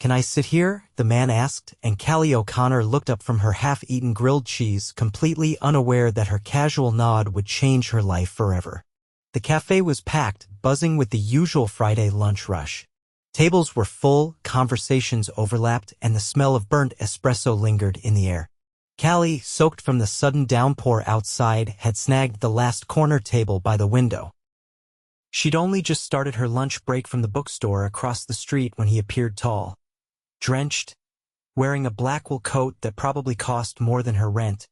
"Can I sit here?" the man asked, and Callie O'Connor looked up from her half-eaten grilled cheese, completely unaware that her casual nod would change her life forever. The cafe was packed, buzzing with the usual Friday lunch rush. Tables were full, conversations overlapped, and the smell of burnt espresso lingered in the air. Callie, soaked from the sudden downpour outside, had snagged the last corner table by the window. She'd only just started her lunch break from the bookstore across the street when he appeared tall, drenched, wearing a black wool coat that probably cost more than her rent,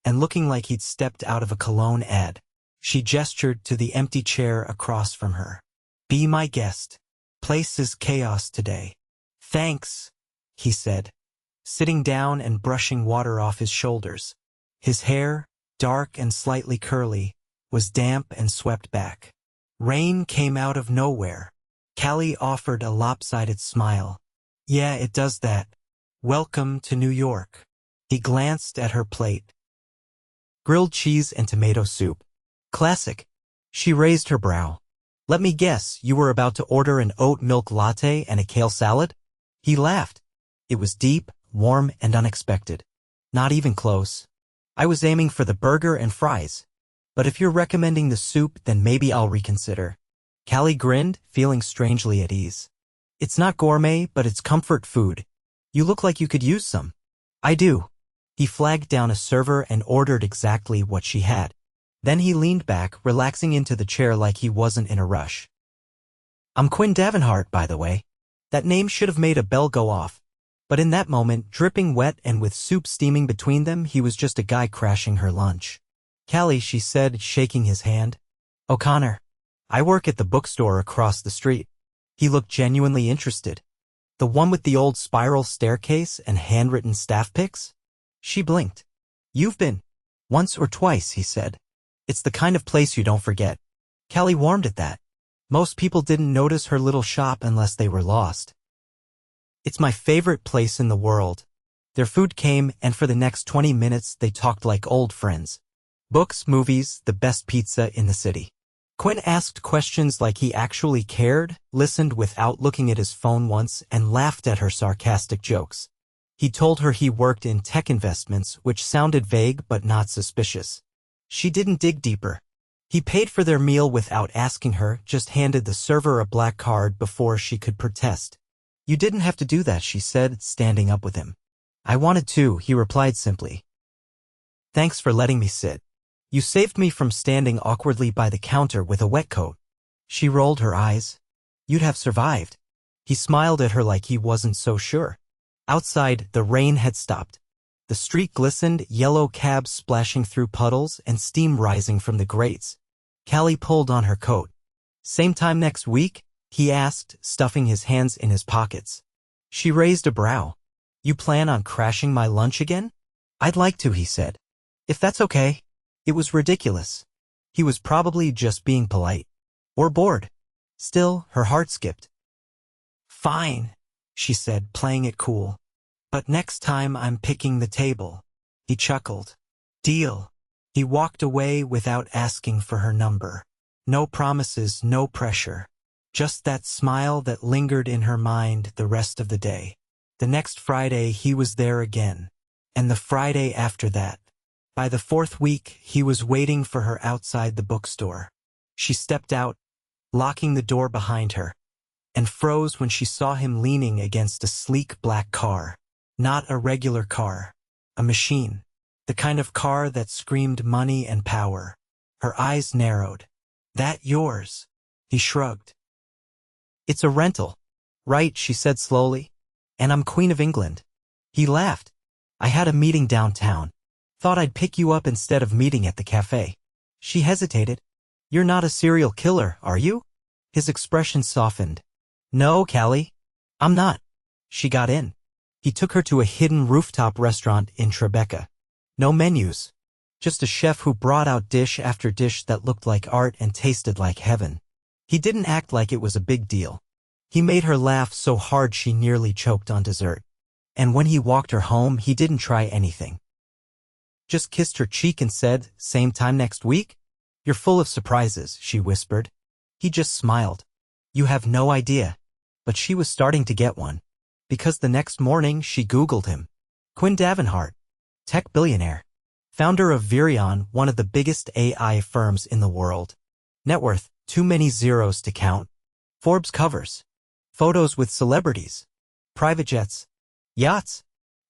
and looking like he'd stepped out of a cologne ad. She gestured to the empty chair across from her. "Be my guest. Place is chaos today." "Thanks," he said, sitting down and brushing water off his shoulders. His hair, dark and slightly curly, was damp and swept back. Rain came out of nowhere. Callie offered a lopsided smile. "Yeah, it does that. Welcome to New York." He glanced at her plate. Grilled cheese and tomato soup. Classic. She raised her brow. "Let me guess, you were about to order an oat milk latte and a kale salad?" He laughed. It was deep, warm, and unexpected. "Not even close. I was aiming for the burger and fries. But if you're recommending the soup, then maybe I'll reconsider." Callie grinned, feeling strangely at ease. "It's not gourmet, but it's comfort food. You look like you could use some." "I do." He flagged down a server and ordered exactly what she had. Then he leaned back, relaxing into the chair like he wasn't in a rush. "I'm Quinn Davenhart, by the way." That name should have made a bell go off. But in that moment, dripping wet and with soup steaming between them, he was just a guy crashing her lunch. "Callie," she said, shaking his hand. "O'Connor. I work at the bookstore across the street." He looked genuinely interested. "The one with the old spiral staircase and handwritten staff pics?" She blinked. "You've been." "Once or twice," he said. "It's the kind of place you don't forget." Callie warmed at that. Most people didn't notice her little shop unless they were lost. "It's my favorite place in the world." Their food came, and for the next 20 minutes they talked like old friends. Books, movies, the best pizza in the city. Quinn asked questions like he actually cared, listened without looking at his phone once, and laughed at her sarcastic jokes. He told her he worked in tech investments, which sounded vague but not suspicious. She didn't dig deeper. He paid for their meal without asking her, just handed the server a black card before she could protest. "You didn't have to do that," she said, standing up with him. "I wanted to," he replied simply. "Thanks for letting me sit. You saved me from standing awkwardly by the counter with a wet coat." She rolled her eyes. "You'd have survived." He smiled at her like he wasn't so sure. Outside, the rain had stopped. The street glistened, yellow cabs splashing through puddles and steam rising from the grates. Callie pulled on her coat. "Same time next week?" he asked, stuffing his hands in his pockets. She raised a brow. "You plan on crashing my lunch again?" "I'd like to," he said. "If that's okay." It was ridiculous. He was probably just being polite. Or bored. Still, her heart skipped. "Fine," she said, playing it cool. "But next time I'm picking the table." He chuckled. "Deal." He walked away without asking for her number. No promises, no pressure. Just that smile that lingered in her mind the rest of the day. The next Friday he was there again. And the Friday after that. By the fourth week, he was waiting for her outside the bookstore. She stepped out, locking the door behind her, and froze when she saw him leaning against a sleek black car. Not a regular car. A machine. The kind of car that screamed money and power. Her eyes narrowed. "That yours?" He shrugged. "It's a rental." "Right," she said slowly. "And I'm Queen of England." He laughed. "I had a meeting downtown. Thought I'd pick you up instead of meeting at the cafe." She hesitated. "You're not a serial killer, are you?" His expression softened. "No, Callie. I'm not." She got in. He took her to a hidden rooftop restaurant in Tribeca. No menus. Just a chef who brought out dish after dish that looked like art and tasted like heaven. He didn't act like it was a big deal. He made her laugh so hard she nearly choked on dessert. And when he walked her home, he didn't try anything. Just kissed her cheek and said, "Same time next week?" "You're full of surprises," she whispered. He just smiled. "You have no idea." But she was starting to get one. Because the next morning she Googled him. Quinn Davenhart, tech billionaire. Founder of Virion, one of the biggest AI firms in the world. Net worth, too many zeros to count. Forbes covers. Photos with celebrities. Private jets. Yachts.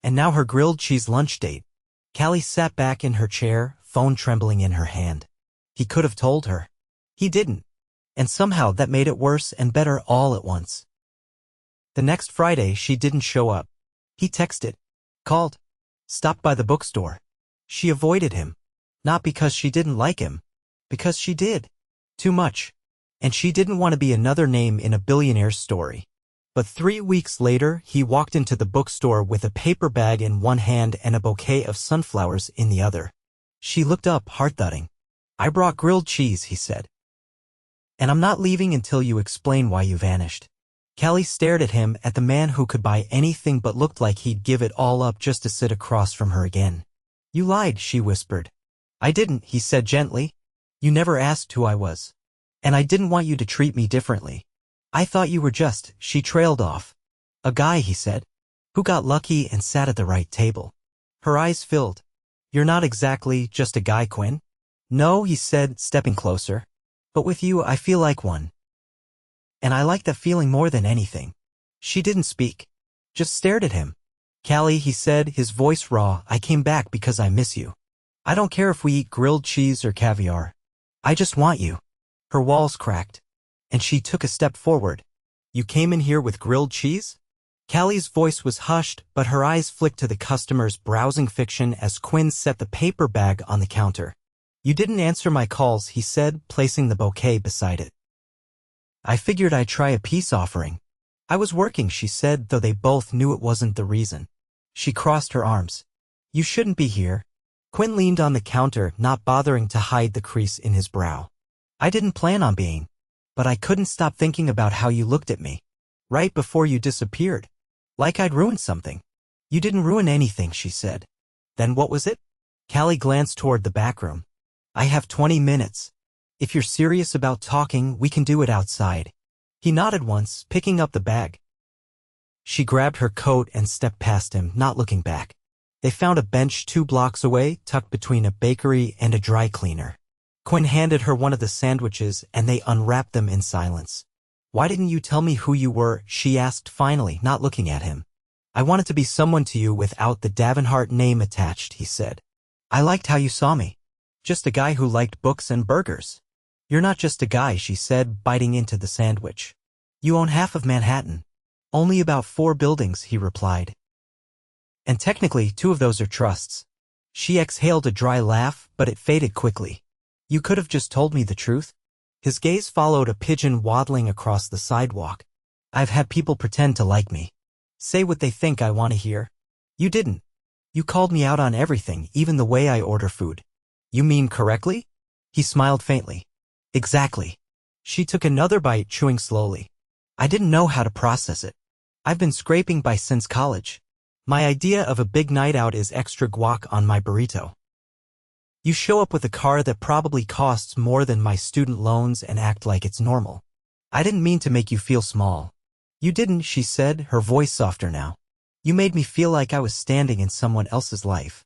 And now her grilled cheese lunch date. Callie sat back in her chair, phone trembling in her hand. He could have told her. He didn't. And somehow that made it worse and better all at once. The next Friday she didn't show up. He texted. Called. Stopped by the bookstore. She avoided him. Not because she didn't like him. Because she did. Too much. And she didn't want to be another name in a billionaire's story. But 3 weeks later, he walked into the bookstore with a paper bag in one hand and a bouquet of sunflowers in the other. She looked up, heart-thudding. I brought grilled cheese, he said. And I'm not leaving until you explain why you vanished. Callie stared at him, at the man who could buy anything but looked like he'd give it all up just to sit across from her again. You lied, she whispered. I didn't, he said gently. You never asked who I was. And I didn't want you to treat me differently. I thought you were just, she trailed off. A guy, he said, who got lucky and sat at the right table. Her eyes filled. You're not exactly just a guy, Quinn. No, he said, stepping closer. But with you, I feel like one. And I like that feeling more than anything. She didn't speak. Just stared at him. Callie, he said, his voice raw, I came back because I miss you. I don't care if we eat grilled cheese or caviar. I just want you. Her walls cracked. And she took a step forward. You came in here with grilled cheese? Callie's voice was hushed, but her eyes flicked to the customers browsing fiction as Quinn set the paper bag on the counter. You didn't answer my calls, he said, placing the bouquet beside it. I figured I'd try a peace offering. I was working, she said, though they both knew it wasn't the reason. She crossed her arms. You shouldn't be here. Quinn leaned on the counter, not bothering to hide the crease in his brow. I didn't plan on being. But I couldn't stop thinking about how you looked at me. Right before you disappeared. Like I'd ruined something. You didn't ruin anything, she said. Then what was it? Callie glanced toward the back room. I have 20 minutes. If you're serious about talking, we can do it outside. He nodded once, picking up the bag. She grabbed her coat and stepped past him, not looking back. They found a bench 2 blocks away, tucked between a bakery and a dry cleaner. Quinn handed her one of the sandwiches and they unwrapped them in silence. Why didn't you tell me who you were? She asked finally, not looking at him. I wanted to be someone to you without the Davenhart name attached, he said. I liked how you saw me. Just a guy who liked books and burgers. You're not just a guy, she said, biting into the sandwich. You own half of Manhattan. Only about 4 buildings, he replied. And technically, 2 of those are trusts. She exhaled a dry laugh, but it faded quickly. You could have just told me the truth. His gaze followed a pigeon waddling across the sidewalk. I've had people pretend to like me. Say what they think I want to hear. You didn't. You called me out on everything, even the way I order food. You mean correctly? He smiled faintly. Exactly. She took another bite, chewing slowly. I didn't know how to process it. I've been scraping by since college. My idea of a big night out is extra guac on my burrito. You show up with a car that probably costs more than my student loans and act like it's normal. I didn't mean to make you feel small. You didn't, she said, her voice softer now. You made me feel like I was standing in someone else's life.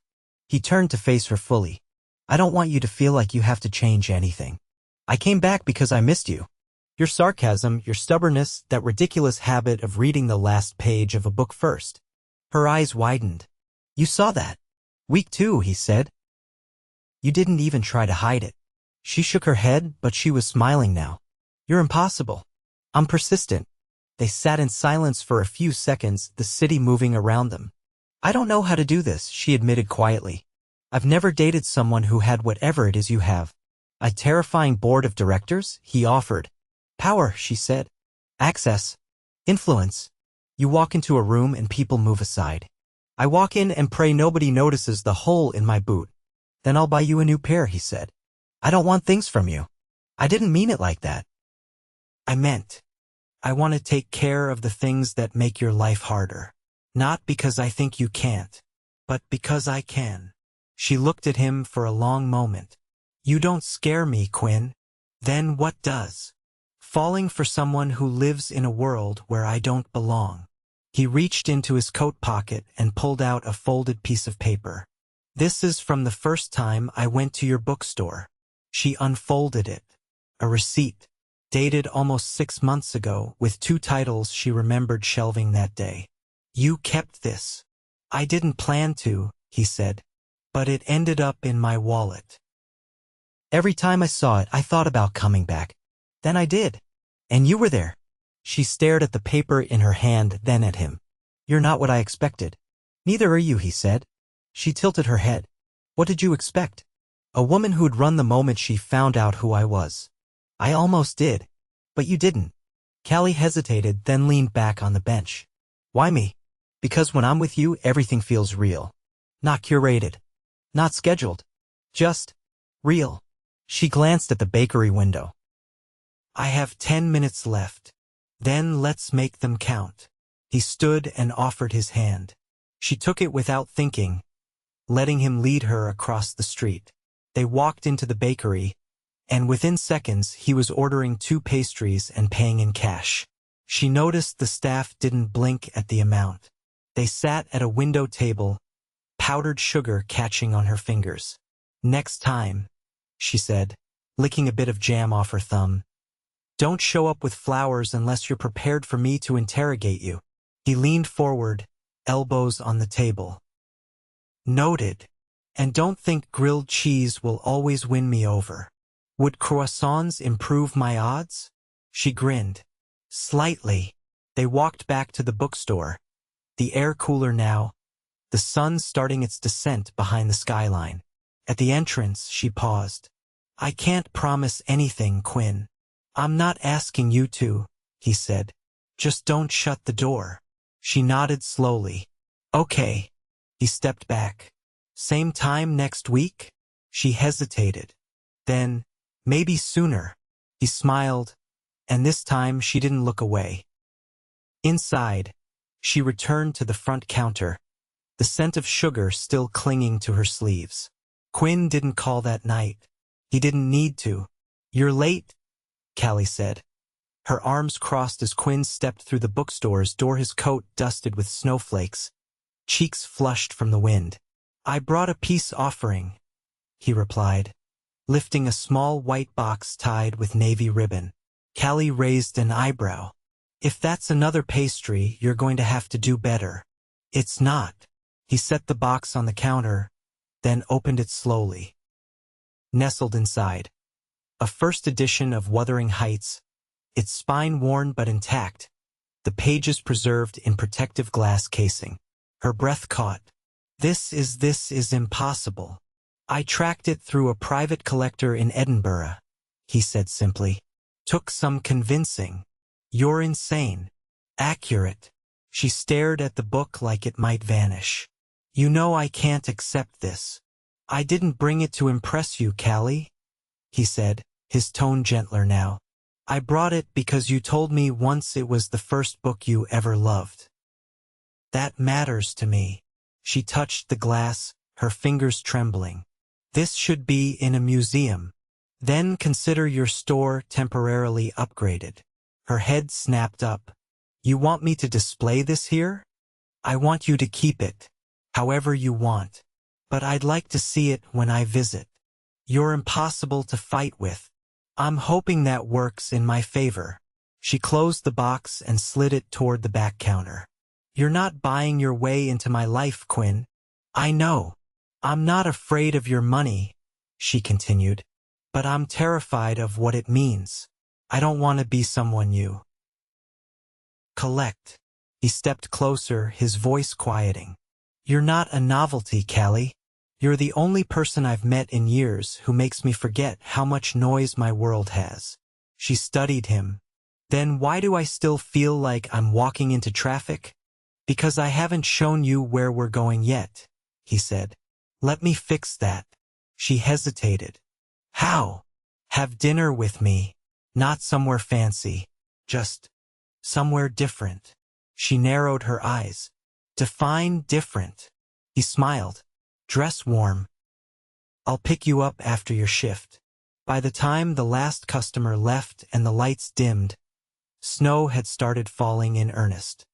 He turned to face her fully. I don't want you to feel like you have to change anything. I came back because I missed you. Your sarcasm, your stubbornness, that ridiculous habit of reading the last page of a book first. Her eyes widened. You saw that. Week 2, he said. You didn't even try to hide it. She shook her head, but she was smiling now. You're impossible. I'm persistent. They sat in silence for a few seconds, the city moving around them. I don't know how to do this, she admitted quietly. I've never dated someone who had whatever it is you have. A terrifying board of directors, he offered. Power, she said. Access. Influence. You walk into a room and people move aside. I walk in and pray nobody notices the hole in my boot. Then I'll buy you a new pair, he said. I don't want things from you. I didn't mean it like that. I meant, I want to take care of the things that make your life harder. Not because I think you can't, but because I can. She looked at him for a long moment. You don't scare me, Quinn. Then what does? Falling for someone who lives in a world where I don't belong. He reached into his coat pocket and pulled out a folded piece of paper. "This is from the first time I went to your bookstore." She unfolded it. A receipt, dated almost 6 months ago, with 2 titles she remembered shelving that day. "You kept this." "I didn't plan to," he said, "but it ended up in my wallet. Every time I saw it, I thought about coming back. Then I did. And you were there." She stared at the paper in her hand, then at him. "You're not what I expected." "Neither are you," he said. She tilted her head. "What did you expect? A woman who'd run the moment she found out who I was." "I almost did. But you didn't." Callie hesitated, then leaned back on the bench. "Why me?" "Because when I'm with you, everything feels real. Not curated. Not scheduled. Just real." She glanced at the bakery window. "I have 10 minutes left. Then let's make them count." He stood and offered his hand. She took it without thinking, letting him lead her across the street. They walked into the bakery, and within seconds he was ordering 2 pastries and paying in cash. She noticed the staff didn't blink at the amount. They sat at a window table, powdered sugar catching on her fingers. "Next time," she said, licking a bit of jam off her thumb, "don't show up with flowers unless you're prepared for me to interrogate you." He leaned forward, elbows on the table. "Noted. And don't think grilled cheese will always win me over. Would croissants improve my odds?" She grinned. "Slightly." They walked back to the bookstore. The air cooler now, the sun starting its descent behind the skyline. At the entrance, she paused. "I can't promise anything, Quinn." "I'm not asking you to," he said. "Just don't shut the door." She nodded slowly. "Okay." He stepped back. "Same time next week?" She hesitated. Then, "Maybe sooner." He smiled, and this time she didn't look away. Inside, she returned to the front counter, the scent of sugar still clinging to her sleeves. Quinn didn't call that night. He didn't need to. "You're late," Callie said. Her arms crossed as Quinn stepped through the bookstore's door, his coat dusted with snowflakes, cheeks flushed from the wind. "I brought a peace offering," he replied, lifting a small white box tied with navy ribbon. Callie raised an eyebrow. "If that's another pastry, you're going to have to do better." "It's not." He set the box on the counter, then opened it slowly. Nestled inside, a first edition of Wuthering Heights, its spine worn but intact, the pages preserved in protective glass casing. Her breath caught. This is impossible. "I tracked it through a private collector in Edinburgh," he said simply. "Took some convincing." "You're insane." "Accurate." She stared at the book like it might vanish. "You know I can't accept this." "I didn't bring it to impress you, Callie," he said, his tone gentler now. "I brought it because you told me once it was the first book you ever loved. That matters to me." She touched the glass, her fingers trembling. "This should be in a museum. Then consider your store temporarily upgraded." Her head snapped up. "You want me to display this here?" "I want you to keep it, however you want. But I'd like to see it when I visit." "You're impossible to fight with." "I'm hoping that works in my favor." She closed the box and slid it toward the back counter. "You're not buying your way into my life, Quinn." "I know. I'm not afraid of your money," she continued, "but I'm terrified of what it means. I don't want to be someone you collect." He stepped closer, his voice quieting. "You're not a novelty, Callie. You're the only person I've met in years who makes me forget how much noise my world has." She studied him. "Then why do I still feel like I'm walking into traffic?" "Because I haven't shown you where we're going yet," he said. "Let me fix that." She hesitated. "How?" "Have dinner with me. Not somewhere fancy. Just somewhere different." She narrowed her eyes. "Define different." He smiled. "Dress warm. I'll pick you up after your shift." By the time the last customer left and the lights dimmed, snow had started falling in earnest.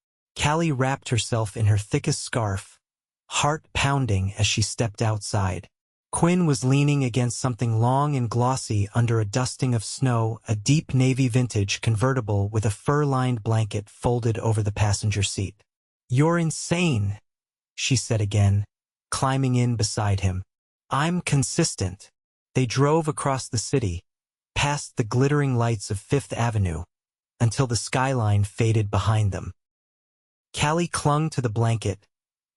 Callie wrapped herself in her thickest scarf, heart pounding as she stepped outside. Quinn was leaning against something long and glossy under a dusting of snow, a deep navy vintage convertible with a fur-lined blanket folded over the passenger seat. "You're insane," she said again, climbing in beside him. "I'm consistent." They drove across the city, past the glittering lights of Fifth Avenue, until the skyline faded behind them. Callie clung to the blanket,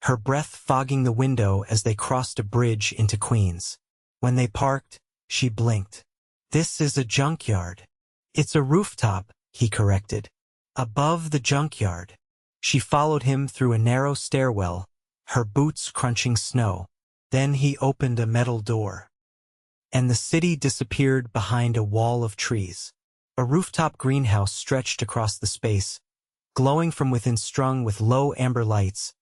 her breath fogging the window as they crossed a bridge into Queens. When they parked, she blinked. "This is a junkyard." "It's a rooftop," he corrected. "Above the junkyard." She followed him through a narrow stairwell, her boots crunching snow. Then he opened a metal door, and the city disappeared behind a wall of trees. A rooftop greenhouse stretched across the space, glowing from within, strung with low amber lights,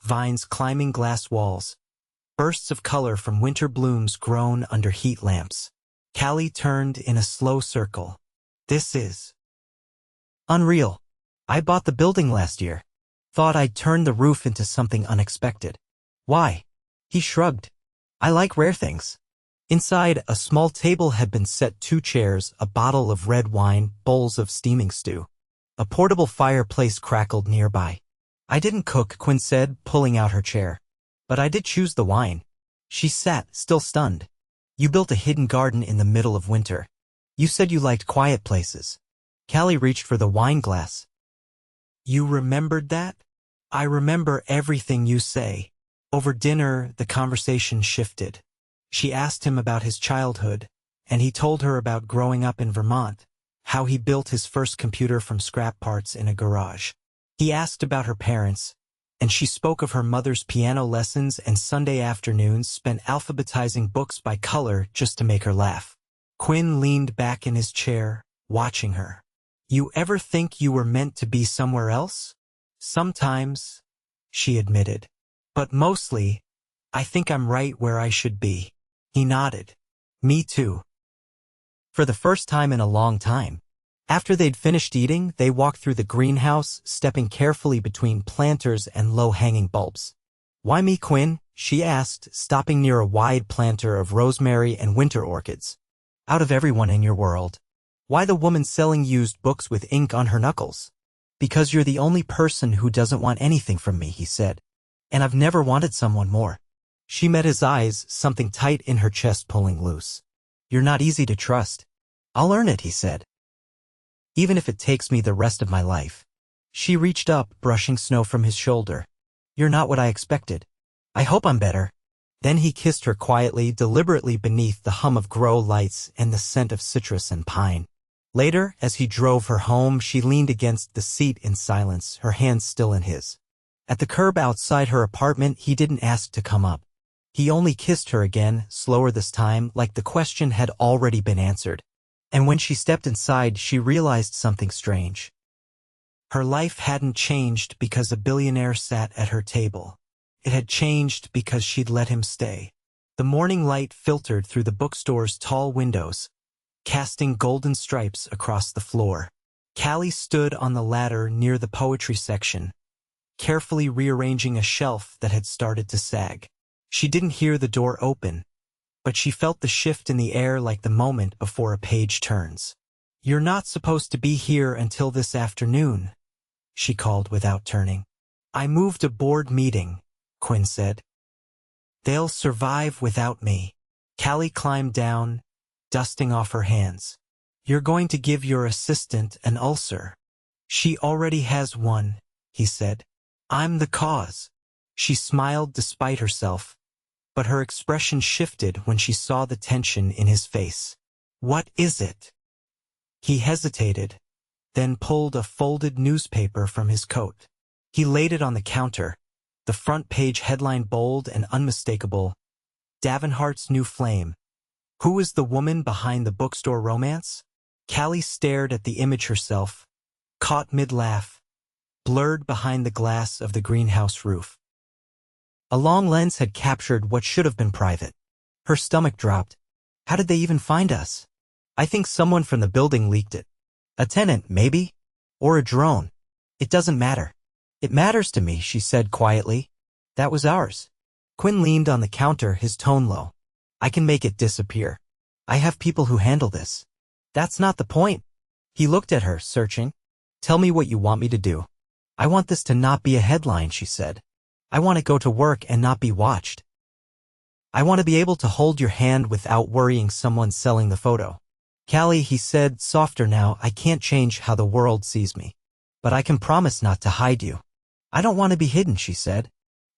vines climbing glass walls, bursts of color from winter blooms grown under heat lamps. Callie turned in a slow circle. "This is unreal. I bought the building last year. Thought I'd turn the roof into something unexpected." "Why?" He shrugged. "I like rare things." Inside, a small table had been set, 2 chairs, a bottle of red wine, bowls of steaming stew. A portable fireplace crackled nearby. "I didn't cook," Quinn said, pulling out her chair. "But I did choose the wine." She sat, still stunned. "You built a hidden garden in the middle of winter. You said you liked quiet places." Callie reached for the wine glass. "You remembered that?" "I remember everything you say." Over dinner, the conversation shifted. She asked him about his childhood, and he told her about growing up in Vermont, how he built his first computer from scrap parts in a garage. He asked about her parents, and she spoke of her mother's piano lessons and Sunday afternoons spent alphabetizing books by color just to make her laugh. Quinn leaned back in his chair, watching her. "You ever think you were meant to be somewhere else?" "Sometimes," she admitted. "But mostly, I think I'm right where I should be." He nodded. "Me too." For the first time in a long time. After they'd finished eating, they walked through the greenhouse, stepping carefully between planters and low-hanging bulbs. "Why me, Quinn?" she asked, stopping near a wide planter of rosemary and winter orchids. "Out of everyone in your world. Why the woman selling used books with ink on her knuckles?" "Because you're the only person who doesn't want anything from me," he said. "And I've never wanted someone more." She met his eyes, something tight in her chest pulling loose. "You're not easy to trust." "I'll earn it," he said. "Even if it takes me the rest of my life." She reached up, brushing snow from his shoulder. "You're not what I expected. I hope I'm better." Then he kissed her quietly, deliberately beneath the hum of grow lights and the scent of citrus and pine. Later, as he drove her home, she leaned against the seat in silence, her hands still in his. At the curb outside her apartment, he didn't ask to come up. He only kissed her again, slower this time, like the question had already been answered. And when she stepped inside, she realized something strange. Her life hadn't changed because a billionaire sat at her table. It had changed because she'd let him stay. The morning light filtered through the bookstore's tall windows, casting golden stripes across the floor. Callie stood on the ladder near the poetry section, carefully rearranging a shelf that had started to sag. She didn't hear the door open, but she felt the shift in the air like the moment before a page turns. "You're not supposed to be here until this afternoon," she called without turning. "I moved a board meeting," Quinn said. "They'll survive without me." Callie climbed down, dusting off her hands. "You're going to give your assistant an ulcer." "She already has one," he said. "I'm the cause." She smiled despite herself, but her expression shifted when she saw the tension in his face. "What is it?" He hesitated, then pulled a folded newspaper from his coat. He laid it on the counter, the front page headline bold and unmistakable, "Davenhart's New Flame. Who is the woman behind the bookstore romance?" Callie stared at the image herself, caught mid-laugh, blurred behind the glass of the greenhouse roof. A long lens had captured what should have been private. Her stomach dropped. "How did they even find us?" "I think someone from the building leaked it. A tenant, maybe? Or a drone. It doesn't matter." It matters to me, she said quietly. That was ours. Quinn leaned on the counter, his tone low. I can make it disappear. I have people who handle this. That's not the point. He looked at her, searching. Tell me what you want me to do. I want this to not be a headline, she said. I want to go to work and not be watched. I want to be able to hold your hand without worrying someone's selling the photo. Callie, he said, softer now, I can't change how the world sees me. But I can promise not to hide you. I don't want to be hidden, she said.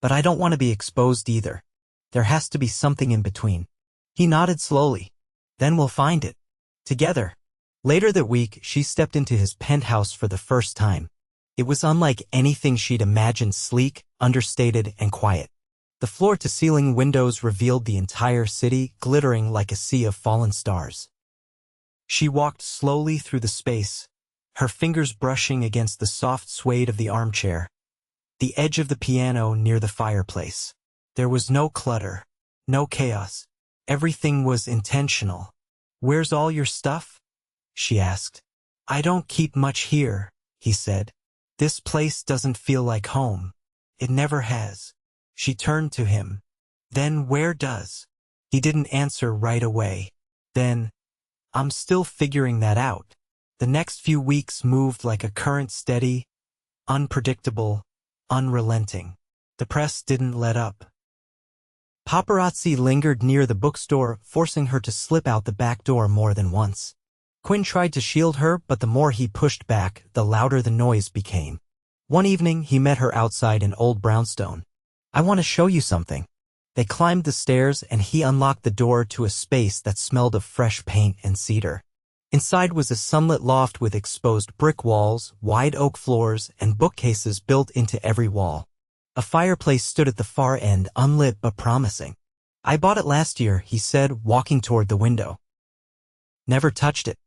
But I don't want to be exposed either. There has to be something in between. He nodded slowly. Then we'll find it. Together. Later that week, she stepped into his penthouse for the first time. It was unlike anything she'd imagined, sleek, understated, and quiet. The floor-to-ceiling windows revealed the entire city, glittering like a sea of fallen stars. She walked slowly through the space, her fingers brushing against the soft suede of the armchair, the edge of the piano near the fireplace. There was no clutter, no chaos. Everything was intentional. Where's all your stuff? She asked. I don't keep much here, he said. This place doesn't feel like home. It never has. She turned to him. Then where does? He didn't answer right away. Then, I'm still figuring that out. The next few weeks moved like a current, steady, unpredictable, unrelenting. The press didn't let up. Paparazzi lingered near the bookstore, forcing her to slip out the back door more than once. Quinn tried to shield her, but the more he pushed back, the louder the noise became. One evening, he met her outside an old brownstone. I want to show you something. They climbed the stairs, and he unlocked the door to a space that smelled of fresh paint and cedar. Inside was a sunlit loft with exposed brick walls, wide oak floors, and bookcases built into every wall. A fireplace stood at the far end, unlit but promising. I bought it last year, he said, walking toward the window. Never touched it.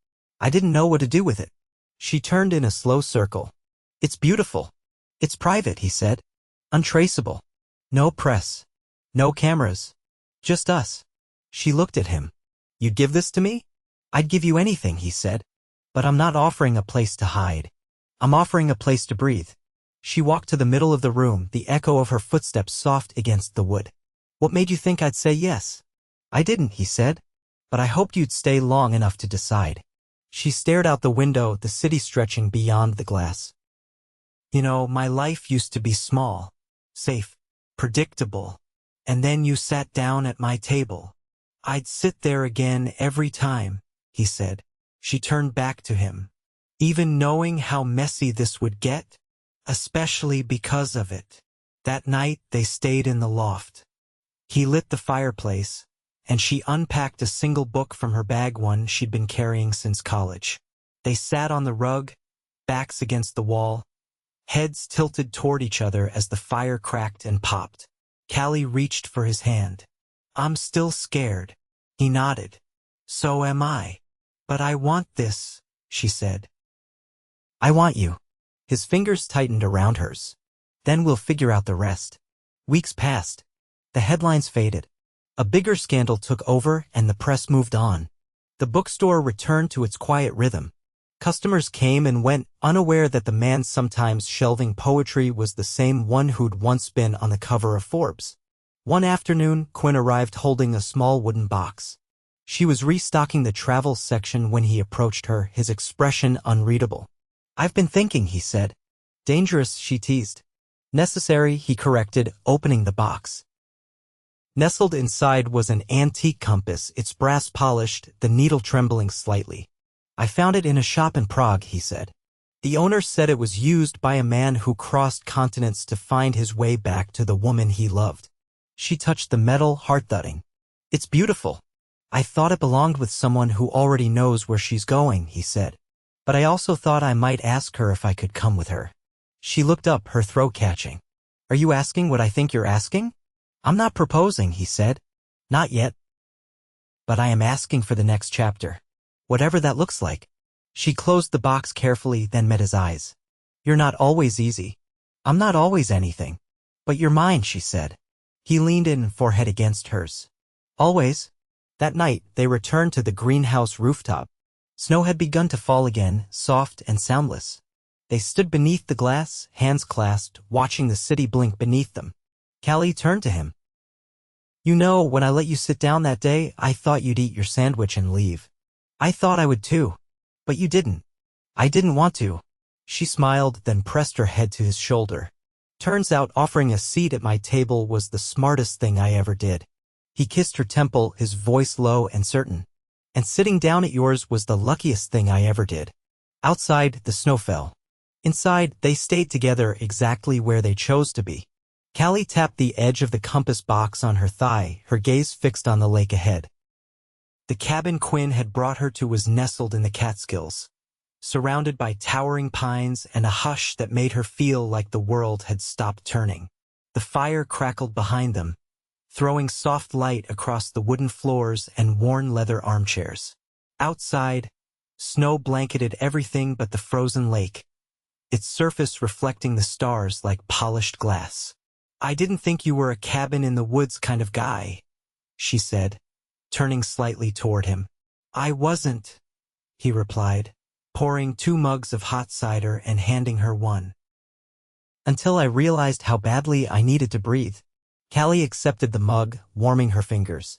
I didn't know what to do with it. She turned in a slow circle. It's beautiful. It's private, he said. Untraceable. No press. No cameras. Just us. She looked at him. You'd give this to me? I'd give you anything, he said. But I'm not offering a place to hide. I'm offering a place to breathe. She walked to the middle of the room, the echo of her footsteps soft against the wood. What made you think I'd say yes? I didn't, he said. But I hoped you'd stay long enough to decide. She stared out the window, the city stretching beyond the glass. You know, my life used to be small, safe, predictable. And then you sat down at my table. I'd sit there again every time, he said. She turned back to him. Even knowing how messy this would get? Especially because of it. That night they stayed in the loft. He lit the fireplace, and she unpacked a single book from her bag, one she'd been carrying since college. They sat on the rug, backs against the wall, heads tilted toward each other as the fire cracked and popped. Callie reached for his hand. I'm still scared. He nodded. So am I. But I want this, she said. I want you. His fingers tightened around hers. Then we'll figure out the rest. Weeks passed. The headlines faded. A bigger scandal took over and the press moved on. The bookstore returned to its quiet rhythm. Customers came and went, unaware that the man sometimes shelving poetry was the same one who'd once been on the cover of Forbes. One afternoon, Quinn arrived holding a small wooden box. She was restocking the travel section when he approached her, his expression unreadable. I've been thinking, he said. Dangerous, she teased. Necessary, he corrected, opening the box. Nestled inside was an antique compass, its brass polished, the needle trembling slightly. I found it in a shop in Prague, he said. The owner said it was used by a man who crossed continents to find his way back to the woman he loved. She touched the metal, heart-thudding. It's beautiful. I thought it belonged with someone who already knows where she's going, he said. But I also thought I might ask her if I could come with her. She looked up, her throat catching. Are you asking what I think you're asking? I'm not proposing, he said. Not yet. But I am asking for the next chapter. Whatever that looks like. She closed the box carefully, then met his eyes. You're not always easy. I'm not always anything. But you're mine, she said. He leaned in, forehead against hers. Always. That night, they returned to the greenhouse rooftop. Snow had begun to fall again, soft and soundless. They stood beneath the glass, hands clasped, watching the city blink beneath them. Callie turned to him. "You know, when I let you sit down that day, I thought you'd eat your sandwich and leave. I thought I would too. But you didn't. I didn't want to." She smiled, then pressed her head to his shoulder. "Turns out offering a seat at my table was the smartest thing I ever did." He kissed her temple, his voice low and certain. "And sitting down at yours was the luckiest thing I ever did." Outside, the snow fell. Inside, they stayed together exactly where they chose to be. Callie tapped the edge of the compass box on her thigh, her gaze fixed on the lake ahead. The cabin Quinn had brought her to was nestled in the Catskills, surrounded by towering pines and a hush that made her feel like the world had stopped turning. The fire crackled behind them, throwing soft light across the wooden floors and worn leather armchairs. Outside, snow blanketed everything but the frozen lake, its surface reflecting the stars like polished glass. "I didn't think you were a cabin in the woods kind of guy," she said, turning slightly toward him. "I wasn't," he replied, pouring 2 mugs of hot cider and handing her one. "Until I realized how badly I needed to breathe." Callie accepted the mug, warming her fingers.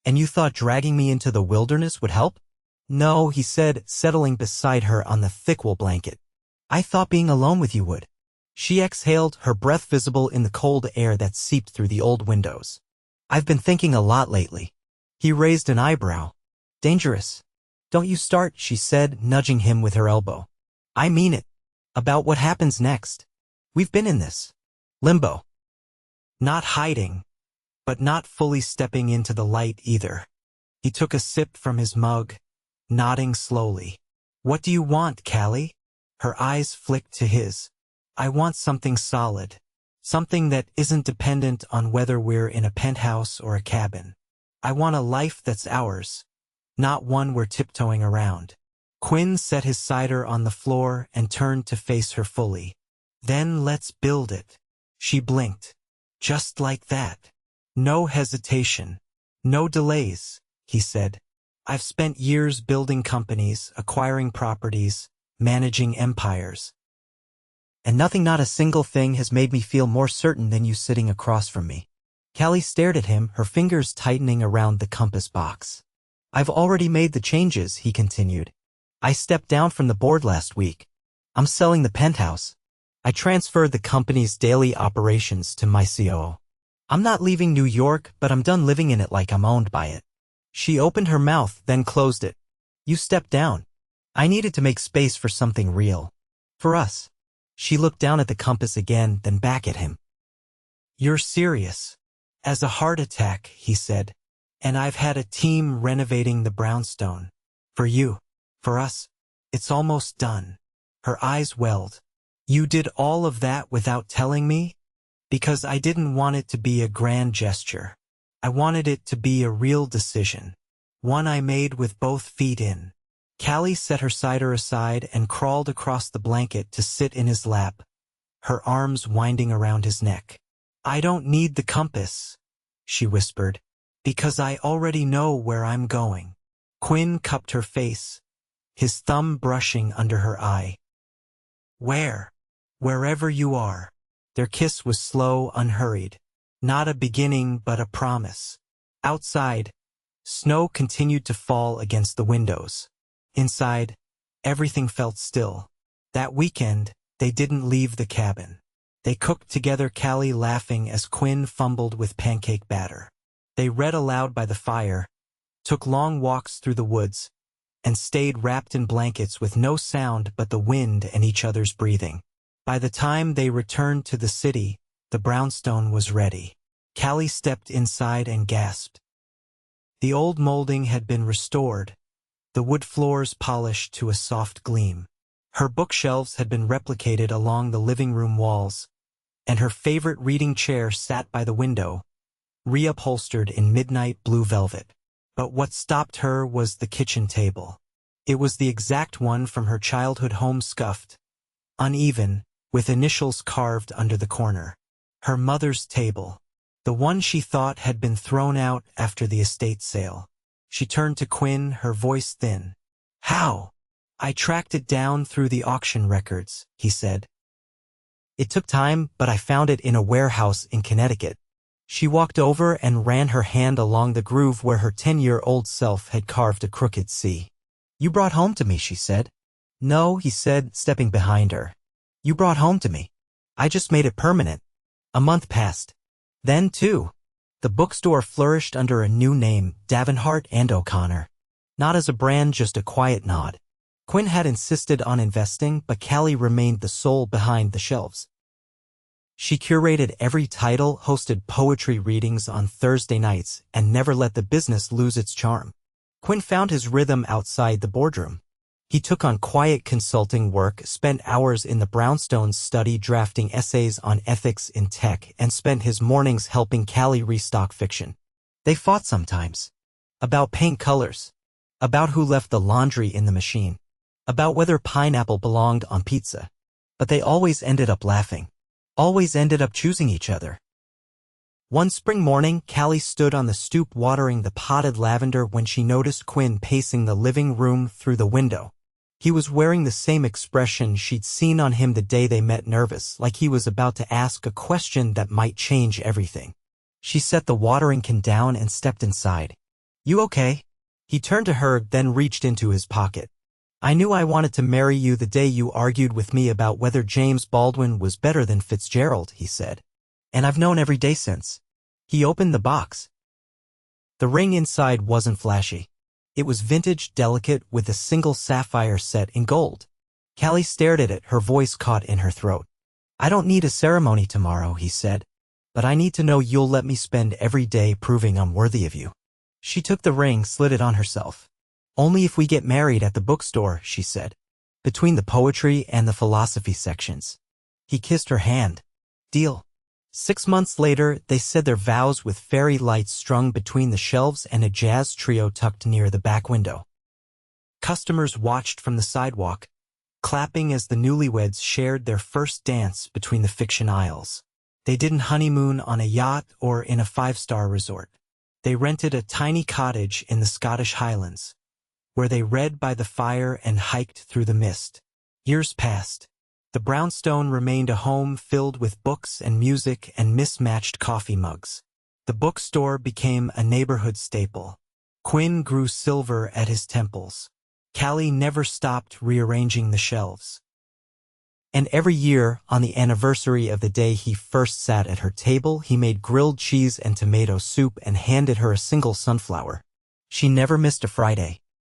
"And you thought dragging me into the wilderness would help?" "No," he said, settling beside her on the thick wool blanket. "I thought being alone with you would." She exhaled, her breath visible in the cold air that seeped through the old windows. "I've been thinking a lot lately." He raised an eyebrow. "Dangerous." "Don't you start," she said, nudging him with her elbow. "I mean it. About what happens next. We've been in this limbo. Not hiding, but not fully stepping into the light either." He took a sip from his mug, nodding slowly. "What do you want, Callie?" Her eyes flicked to his. "I want something solid. Something that isn't dependent on whether we're in a penthouse or a cabin. I want a life that's ours, not one we're tiptoeing around." Quinn set his cider on the floor and turned to face her fully. "Then let's build it." She blinked. "Just like that. No hesitation. No delays," he said. "I've spent years building companies, acquiring properties, managing empires. And nothing, not a single thing, has made me feel more certain than you sitting across from me." Callie stared at him, her fingers tightening around the compass box. "I've already made the changes," he continued. "I stepped down from the board last week. I'm selling the penthouse. I transferred the company's daily operations to my COO. I'm not leaving New York, but I'm done living in it like I'm owned by it." She opened her mouth, then closed it. "You stepped down. I needed to make space for something real. For us." She looked down at the compass again, then back at him. "You're serious." "As a heart attack," he said. "And I've had a team renovating the brownstone. For you. For us. It's almost done." Her eyes welled. "You did all of that without telling me?" "Because I didn't want it to be a grand gesture. I wanted it to be a real decision. One I made with both feet in." Callie set her cider aside and crawled across the blanket to sit in his lap, her arms winding around his neck. "I don't need the compass," she whispered, "because I already know where I'm going." Quinn cupped her face, his thumb brushing under her eye. "Where?" "Wherever you are." Their kiss was slow, unhurried. Not a beginning, but a promise. Outside, snow continued to fall against the windows. Inside, everything felt still. That weekend, they didn't leave the cabin. They cooked together, Callie laughing as Quinn fumbled with pancake batter. They read aloud by the fire, took long walks through the woods, and stayed wrapped in blankets with no sound but the wind and each other's breathing. By the time they returned to the city, the brownstone was ready. Callie stepped inside and gasped. The old molding had been restored, the wood floors polished to a soft gleam. Her bookshelves had been replicated along the living room walls, and her favorite reading chair sat by the window, reupholstered in midnight blue velvet. But what stopped her was the kitchen table. It was the exact one from her childhood home, scuffed, uneven, with initials carved under the corner. Her mother's table. The one she thought had been thrown out after the estate sale. She turned to Quinn, her voice thin. "How? I tracked it down through the auction records, he said. It took time, but I found it in a warehouse in Connecticut. She walked over and ran her hand along the groove where her 10-year-old self had carved a crooked C. You brought home to me, she said. No, he said, stepping behind her. You brought home to me. I just made it permanent. A month passed. Then, too, the bookstore flourished under a new name, Davenhart and O'Connor. Not as a brand, just a quiet nod. Quinn had insisted on investing, but Callie remained the soul behind the shelves. She curated every title, hosted poetry readings on Thursday nights, and never let the business lose its charm. Quinn found his rhythm outside the boardroom. He took on quiet consulting work, spent hours in the brownstones study drafting essays on ethics in tech, and spent his mornings helping Callie restock fiction. They fought sometimes. About paint colors. About who left the laundry in the machine. About whether pineapple belonged on pizza. But they always ended up laughing. Always ended up choosing each other. One spring morning, Callie stood on the stoop watering the potted lavender when she noticed Quinn pacing the living room through the window. He was wearing the same expression she'd seen on him the day they met, nervous, like he was about to ask a question that might change everything. She set the watering can down and stepped inside. You okay? He turned to her, then reached into his pocket. I knew I wanted to marry you the day you argued with me about whether James Baldwin was better than Fitzgerald, he said. And I've known every day since. He opened the box. The ring inside wasn't flashy. It was vintage, delicate, with a single sapphire set in gold. Callie stared at it, her voice caught in her throat. I don't need a ceremony tomorrow, he said. But I need to know you'll let me spend every day proving I'm worthy of you. She took the ring, slid it on herself. Only if we get married at the bookstore, she said. Between the poetry and the philosophy sections. He kissed her hand. Deal. 6 months later, they said their vows with fairy lights strung between the shelves and a jazz trio tucked near the back window. Customers watched from the sidewalk, clapping as the newlyweds shared their first dance between the fiction aisles. They didn't honeymoon on a yacht or in a 5-star resort. They rented a tiny cottage in the Scottish Highlands, where they read by the fire and hiked through the mist. Years passed. The brownstone remained a home filled with books and music and mismatched coffee mugs. The bookstore became a neighborhood staple. Quinn grew silver at his temples. Callie never stopped rearranging the shelves. And every year, on the anniversary of the day he first sat at her table, he made grilled cheese and tomato soup and handed her a single sunflower. She never missed a Friday.